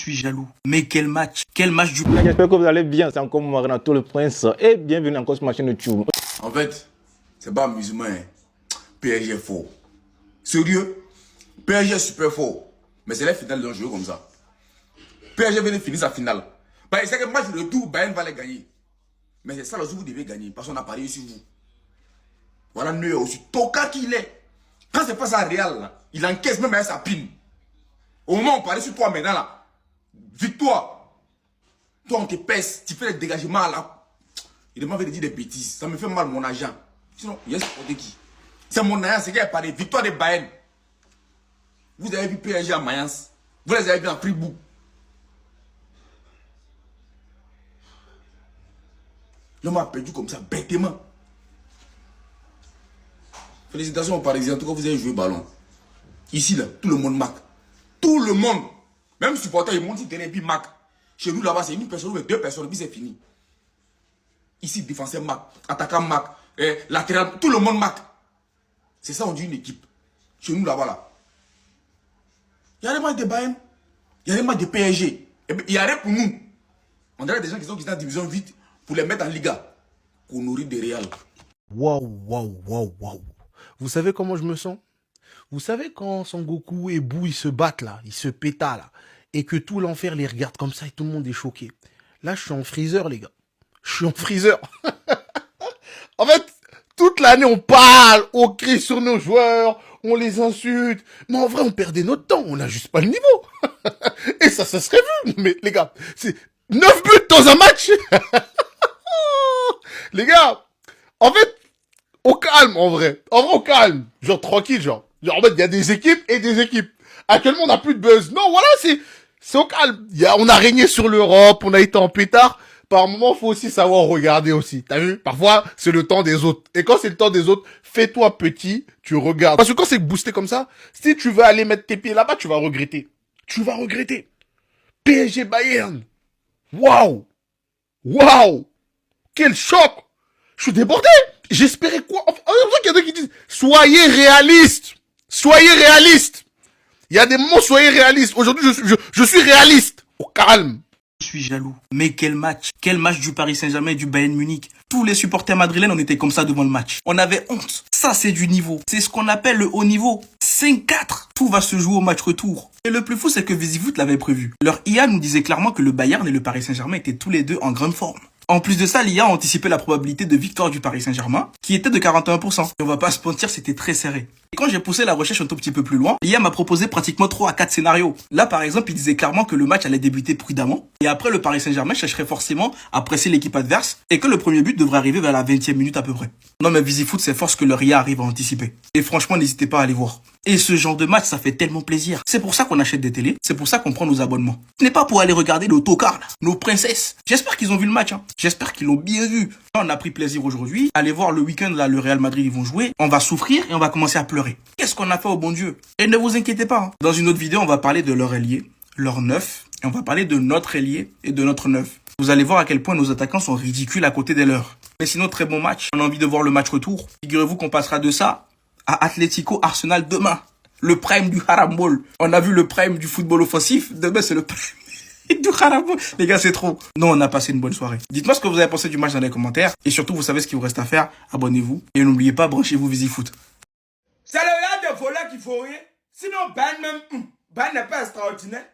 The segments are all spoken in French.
suis jaloux. Mais quel match du... J'espère que vous allez bien, c'est encore moi Renato le Prince et bienvenue encore sur ma chaîne YouTube. En fait, c'est pas amusement, hein. PSG est fort. Sérieux, PSG est super fort. Mais c'est la finale d'un jeu comme ça. PSG vient de finir sa finale. Bah, c'est que le match de retour, Bayern va les gagner. Mais c'est ça le jour où vous devez gagner, parce qu'on a parié sur vous. Voilà Neuer aussi, toka qu'il est. Quand c'est face à Real, là, il encaisse même avec sa pine. Au moment où on parie sur toi maintenant, là, victoire. Toi, on te pèse, tu fais les dégagements là. Il m'a fait dire des bêtises. Ça me fait mal mon agent. Sinon, il y a supporté qui? C'est mon agent, c'est qui a parlé. Victoire de Bayern. Vous avez vu PSG à Mayence. Vous les avez vu en Fribourg. L'homme a perdu comme ça, bêtement. Félicitations aux Parisiens. En tout cas, vous avez joué ballon. Ici, là, tout le monde marque. Tout le monde. Même supporter, ils montent sur le terrain et puis marque. Chez nous, là-bas, c'est une personne ou deux personnes, et puis c'est fini. Ici, défenseur marque, attaquant marque, latéral, tout le monde marque. C'est ça, on dit une équipe. Chez nous, là-bas, là. Il y a des matchs de Bayern, il y a des matchs de PSG. Et puis, il y a rien pour nous. On dirait des gens qui sont dans la division vite pour les mettre en Liga. Qu'on nourrit des Real. Waouh. Vous savez comment je me sens? Vous savez quand Son Goku et Boo, ils se battent là, ils se pétalent là, et que tout l'enfer les regarde comme ça et tout le monde est choqué. Là, je suis en freezer, les gars. Je suis en freezer. En fait, toute l'année, on parle, on crie sur nos joueurs, on les insulte. Mais en vrai, on perdait notre temps, on n'a juste pas le niveau. Et ça serait vu. Mais les gars, c'est 9 buts dans un match. Les gars, en fait, au calme, en vrai. En vrai, au calme. Genre, tranquille, genre. Genre, en fait, il y a des équipes et des équipes. Actuellement, on n'a plus de buzz. Non, voilà, c'est au calme. On a régné sur l'Europe, on a été en pétard. Par moment, faut aussi savoir regarder aussi. T'as vu? Parfois, c'est le temps des autres. Et quand c'est le temps des autres, fais-toi petit, tu regardes. Parce que quand c'est boosté comme ça, si tu veux aller mettre tes pieds là-bas, tu vas regretter. Tu vas regretter. PSG Bayern. Waouh! Quel choc! Je suis débordé! J'espérais quoi? Enfin, il y a d'autres qui disent, soyez réalistes! Soyez réalistes! Il y a des moments, soyez réalistes. Aujourd'hui, je suis réaliste. Au calme. Je suis jaloux. Mais quel match du Paris Saint-Germain et du Bayern Munich. Tous les supporters madrilènes, on était comme ça devant le match. On avait honte. Ça, c'est du niveau. C'est ce qu'on appelle le haut niveau. 5-4. Tout va se jouer au match retour. Et le plus fou, c'est que Visifoot l'avait prévu. Leur IA nous disait clairement que le Bayern et le Paris Saint-Germain étaient tous les deux en grande forme. En plus de ça, l'IA a anticipé la probabilité de victoire du Paris Saint-Germain, qui était de 41%. Et on va pas se mentir, c'était très serré. Et quand j'ai poussé la recherche un tout petit peu plus loin, l'IA m'a proposé pratiquement 3 à 4 scénarios. Là, par exemple, il disait clairement que le match allait débuter prudemment. Et après, le Paris Saint-Germain chercherait forcément à presser l'équipe adverse. Et que le premier but devrait arriver vers la 20e minute à peu près. Non, mais Visifoot, c'est fort ce que leur IA arrive à anticiper. Et franchement, n'hésitez pas à aller voir. Et ce genre de match, ça fait tellement plaisir. C'est pour ça qu'on achète des télés. C'est pour ça qu'on prend nos abonnements. Ce n'est pas pour aller regarder nos tocards, là, nos princesses. J'espère qu'ils ont vu le match, hein. J'espère qu'ils l'ont bien vu. On a pris plaisir aujourd'hui. Allez voir le week-end, là, le Real Madrid, ils vont jouer. On va souffrir et on va commencer à pleurer. Qu'est-ce qu'on a fait au bon Dieu? Et ne vous inquiétez pas, hein. Dans une autre vidéo, on va parler de leur ailier, leur neuf. Et on va parler de notre ailier et de notre neuf. Vous allez voir à quel point nos attaquants sont ridicules à côté des leurs. Mais sinon, très bon match. On a envie de voir le match retour. Figurez-vous qu'on passera de ça à Atlético Arsenal demain. Le prime du Harambol. On a vu le prime du football offensif. Demain, c'est le prime du Harambol. Les gars, c'est trop. Non, on a passé une bonne soirée. Dites-moi ce que vous avez pensé du match dans les commentaires. Et surtout, vous savez ce qu'il vous reste à faire. Abonnez-vous. Et n'oubliez pas, branchez-vous Visifoot. C'est le Real de voleurs qui faut rien. Sinon, Ben même, Ben n'est pas extraordinaire.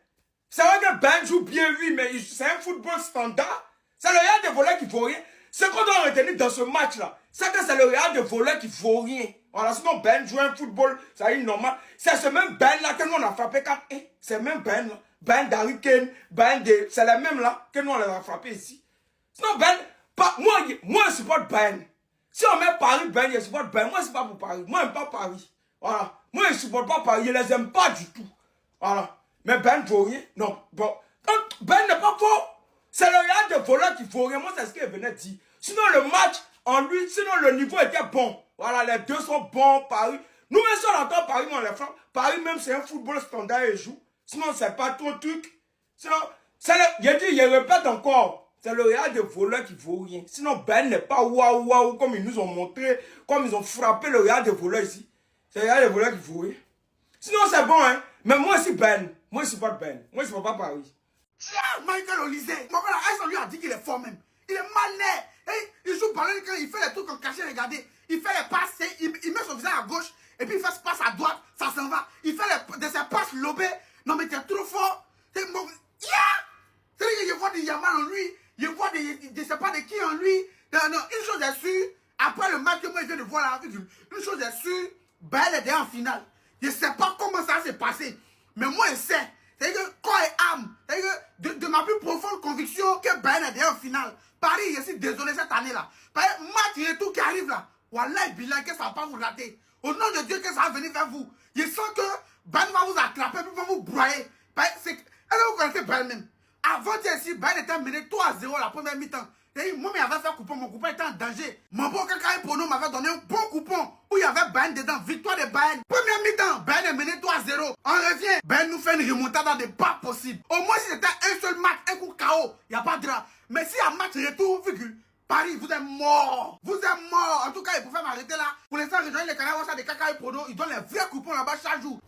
C'est vrai que Ben joue bien, oui, mais c'est un football standard. C'est le Real de voleurs qui faut rien. Ce qu'on doit retenir dans ce match-là, c'est que c'est le Real de voleurs qui faut rien. Voilà, sinon Ben joue un football, ça y est, normal. C'est ce même Ben-là que nous on a frappé quand, c'est le même Ben-là. Ben d'Harry Kane, c'est la même là que nous on a frappé ici. Sinon Ben, moi je supporte Ben. Si on met Paris, Ben, je supporte Ben. Moi, c'est pas pour Paris. Moi, j'aime pas Paris. Voilà. Moi, je supporte pas Paris. Je les aime pas du tout. Voilà. Mais Ben vaut rien. Non. Bon. Ben n'est pas fort. C'est le Real de voleur qui vaut rien. Moi, c'est ce qu'il venait de dire. Sinon, le match, en lui, sinon, le niveau était bon. Voilà, les deux sont bons. Paris. Nous, même si on entend Paris, on les frappe. Paris, même, c'est un football standard et joue. Sinon, c'est pas ton truc. Sinon, je répète encore. C'est le Real de voleurs qui vaut rien. Sinon, Ben n'est pas waouh comme ils nous ont montré, comme ils ont frappé le Real de voleurs ici. C'est le Real de voleurs qui vaut rien. Sinon, c'est bon, hein. Mais moi aussi, Ben. Moi, je suis pas Ben. Moi, je ne suis pas Paris. Tiens, Michael Olise. Mon frère, on lui a dit qu'il est fort même. Il est malin. Il joue ballon quand il fait les trucs en cachet, regardez. Il fait les passes, il met son visage à gauche, et puis il fait ce passe à droite, ça s'en va. Il fait de ses passes lobées. Non mais t'es trop fort. C'est mon... C'est-à-dire que je vois des Yamal en lui, je vois je sais pas de qui en lui. Non, une chose est sûre, après le match que moi je viens de voir là, une chose est sûre, Bayern est déjà en finale. Je sais pas comment ça s'est passé, mais moi je sais. C'est-à-dire que corps et âme, c'est-à-dire que de ma plus profonde conviction que Bayern est déjà en finale. Paris, je suis désolé cette année-là. Match et tout qui arrive là. Wallah, bilan, que ça va pas vous rater. Au nom de Dieu, que ça va venir vers vous. Je sens que Bayern va vous attraper, puis va vous broyer. Est-ce que vous connaissez Bayern même? Avant ici, Bayern était mené 3-0 la première mi-temps. Moi, il avait fait coupon, mon coupon était en danger. Mon bon Kakaï Pono m'avait donné un bon coupon où il y avait Bayern dedans. Victoire de Bayern. Première mi-temps, Bayern est mené 3-0. On revient. Bayern nous fait une remontada de pas possible. Au moins, si c'était un seul match, un coup KO, il n'y a pas de drap. Mais si un match retour, virgule, Paris, vous êtes mort. Vous êtes mort. En tout cas, il faut faire m'arrêter là. Pour l'instant, rejoindre les canaux de Kakaï Pono. Ils donnent les vrais coupons là-bas chaque jour.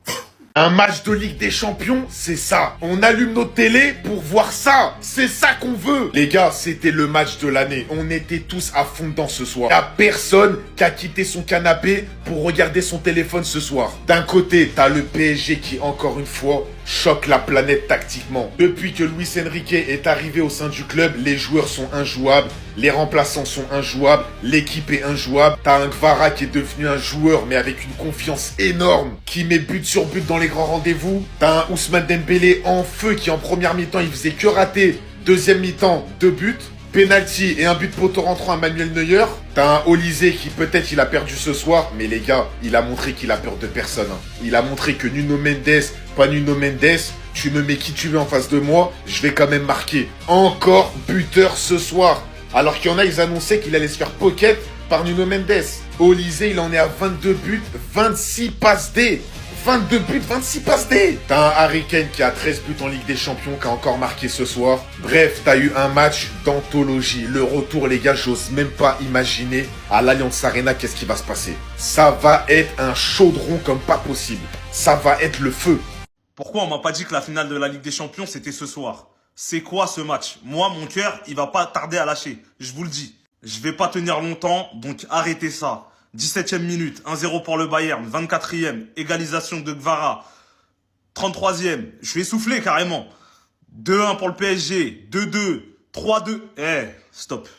Un match de Ligue des Champions, c'est ça. On allume nos télés pour voir ça. C'est ça qu'on veut. Les gars, c'était le match de l'année. On était tous à fond dedans ce soir. Y'a personne qui a quitté son canapé pour regarder son téléphone ce soir. D'un côté, t'as le PSG qui, encore une fois, choque la planète tactiquement. Depuis que Luis Enrique est arrivé au sein du club, les joueurs sont injouables, les remplaçants sont injouables, l'équipe est injouable. T'as un Kvara qui est devenu un joueur mais avec une confiance énorme, qui met but sur but dans les grands rendez-vous. T'as un Ousmane Dembélé en feu qui en première mi-temps il faisait que rater. Deuxième mi-temps, 2 buts. Penalty et un but poteau rentrant à Manuel Neuer. T'as un Olise qui peut-être il a perdu ce soir, mais les gars, il a montré qu'il a peur de personne. Il a montré que Nuno Mendes, pas Nuno Mendes, tu me mets qui tu veux en face de moi, je vais quand même marquer. Encore buteur ce soir. Alors qu'il y en a, ils annonçaient qu'il allait se faire pocket par Nuno Mendes. Olise, il en est à 22 buts, 26 passes D. 22 buts, 26 passes D. T'as un Harry Kane qui a 13 buts en Ligue des Champions, qui a encore marqué ce soir. Bref, t'as eu un match d'anthologie. Le retour, les gars, j'ose même pas imaginer à l'Allianz Arena qu'est-ce qui va se passer. Ça va être un chaudron comme pas possible. Ça va être le feu. Pourquoi on m'a pas dit que la finale de la Ligue des Champions, c'était ce soir? C'est quoi ce match? Moi, mon cœur, il va pas tarder à lâcher. Je vous le dis. Je vais pas tenir longtemps, donc arrêtez ça. 17e minute, 1-0 pour le Bayern, 24e, égalisation de Kvara, 33e, je suis essoufflé carrément, 2-1 pour le PSG, 2-2, 3-2, stop,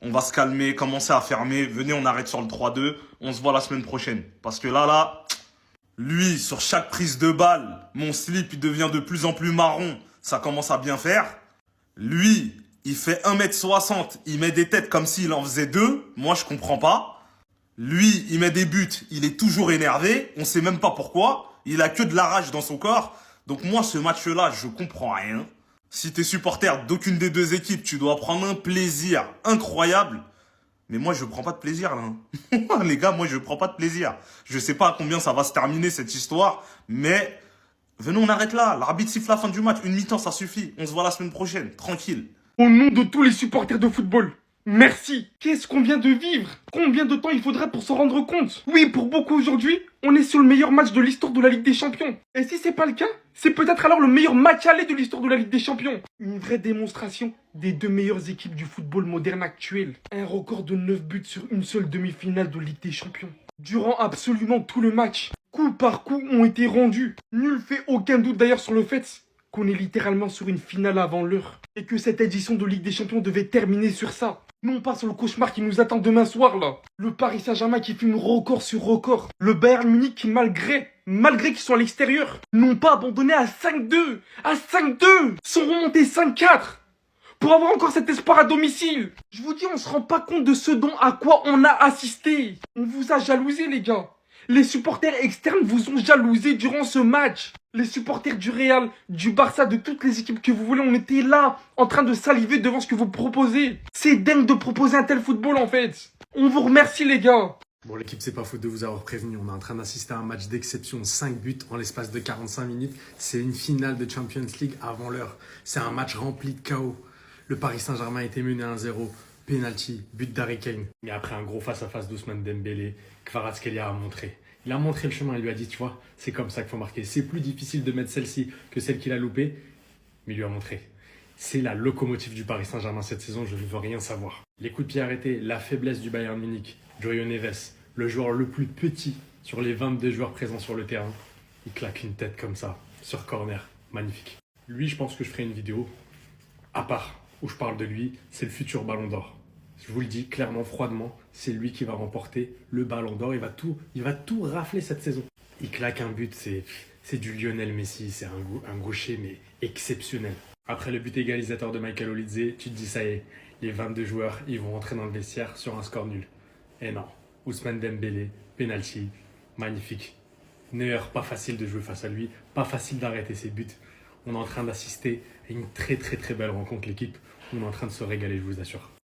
on va se calmer, commencer à fermer, venez on arrête sur le 3-2, on se voit la semaine prochaine, parce que là, lui, sur chaque prise de balle, mon slip il devient de plus en plus marron, ça commence à bien faire, lui, il fait 1m60, il met des têtes comme s'il en faisait 2. Moi, je comprends pas. Lui, il met des buts, il est toujours énervé. On sait même pas pourquoi. Il a que de la rage dans son corps. Donc moi, ce match-là, je comprends rien. Si t'es supporter d'aucune des deux équipes, tu dois prendre un plaisir incroyable. Mais moi, je prends pas de plaisir, là. Les gars, moi, je prends pas de plaisir. Je sais pas à combien ça va se terminer, cette histoire. Mais, venez, on arrête là. L'arbitre siffle la fin du match. Une mi-temps, ça suffit. On se voit la semaine prochaine. Tranquille. Au nom de tous les supporters de football, merci. Qu'est-ce qu'on vient de vivre? Combien de temps il faudrait pour s'en rendre compte? Oui, pour beaucoup aujourd'hui, on est sur le meilleur match de l'histoire de la Ligue des Champions. Et si c'est pas le cas, c'est peut-être alors le meilleur match aller de l'histoire de la Ligue des Champions. Une vraie démonstration des deux meilleures équipes du football moderne actuel. Un record de 9 buts sur une seule demi-finale de Ligue des Champions. Durant absolument tout le match, coup par coup ont été rendus. Nul fait aucun doute d'ailleurs sur le fait qu'on est littéralement sur une finale avant l'heure. Et que cette édition de Ligue des Champions devait terminer sur ça. Non pas sur le cauchemar qui nous attend demain soir là. Le Paris Saint-Germain qui fume record sur record. Le Bayern Munich qui malgré qu'ils soient à l'extérieur, n'ont pas abandonné à 5-2. À 5-2 sont remontés 5-4. Pour avoir encore cet espoir à domicile. Je vous dis, on se rend pas compte de ce à quoi on a assisté. On vous a jalousé les gars. Les supporters externes vous ont jalousé durant ce match. Les supporters du Real, du Barça, de toutes les équipes que vous voulez, on était là, en train de saliver devant ce que vous proposez. C'est dingue de proposer un tel football en fait. On vous remercie les gars. Bon, l'équipe, c'est pas faute de vous avoir prévenu. On est en train d'assister à un match d'exception. 5 buts en l'espace de 45 minutes. C'est une finale de Champions League avant l'heure. C'est un match rempli de chaos. Le Paris Saint-Germain a été mené 1-0. Penalty, but d'Harry Kane. Mais après un gros face-à-face d'Ousmane Dembélé, Kvaratskhelia a montré. Il a montré le chemin, il lui a dit, tu vois, c'est comme ça qu'il faut marquer. C'est plus difficile de mettre celle-ci que celle qu'il a loupée. mais il lui a montré. C'est la locomotive du Paris Saint-Germain cette saison, je ne veux rien savoir. Les coups de pied arrêtés, la faiblesse du Bayern Munich, João Neves, le joueur le plus petit sur les 22 joueurs présents sur le terrain, il claque une tête comme ça, sur corner, magnifique. Lui, je pense que je ferai une vidéo à part, où je parle de lui, c'est le futur Ballon d'Or. Je vous le dis clairement, froidement, c'est lui qui va remporter le Ballon d'Or, il va tout rafler cette saison. Il claque un but, c'est du Lionel Messi, c'est un gaucher mais exceptionnel. Après le but égalisateur de Michael Olise, tu te dis ça y est, les 22 joueurs, ils vont rentrer dans le vestiaire sur un score nul. Et non, Ousmane Dembélé, penalty, magnifique. Neuer, pas facile de jouer face à lui, pas facile d'arrêter ses buts. On est en train d'assister à une très belle rencontre, l'équipe. On est en train de se régaler, je vous assure.